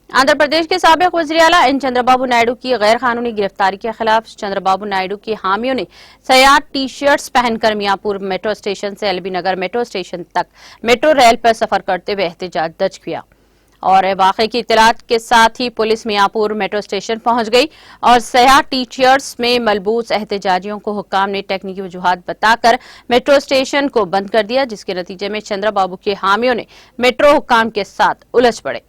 आंध्र प्रदेश के साबिक वज़ीर आला एन चंद्रबाबू नायडू की गैर कानूनी गिरफ्तारी के खिलाफ चंद्रबाबू नायडू के हामियों ने सयाह टी शर्ट्स पहनकर मियाँपुर मेट्रो स्टेशन से एलबी नगर मेट्रो स्टेशन तक मेट्रो रेल पर सफर करते हुए एहतजाज दर्ज किया। और वाक़े की इत्तलात के साथ ही पुलिस मियाँपुर मेट्रो स्टेशन पहुंच गई और सयाह टी शर्ट्स में मलबूस एहतजाजियों को हुक्काम ने टेक्निकी वजूहात बताकर मेट्रो स्टेशन को बंद कर दिया, जिसके नतीजे में चंद्रबाबू के हामियों ने मेट्रो हुक्काम के साथ उलझ पड़े।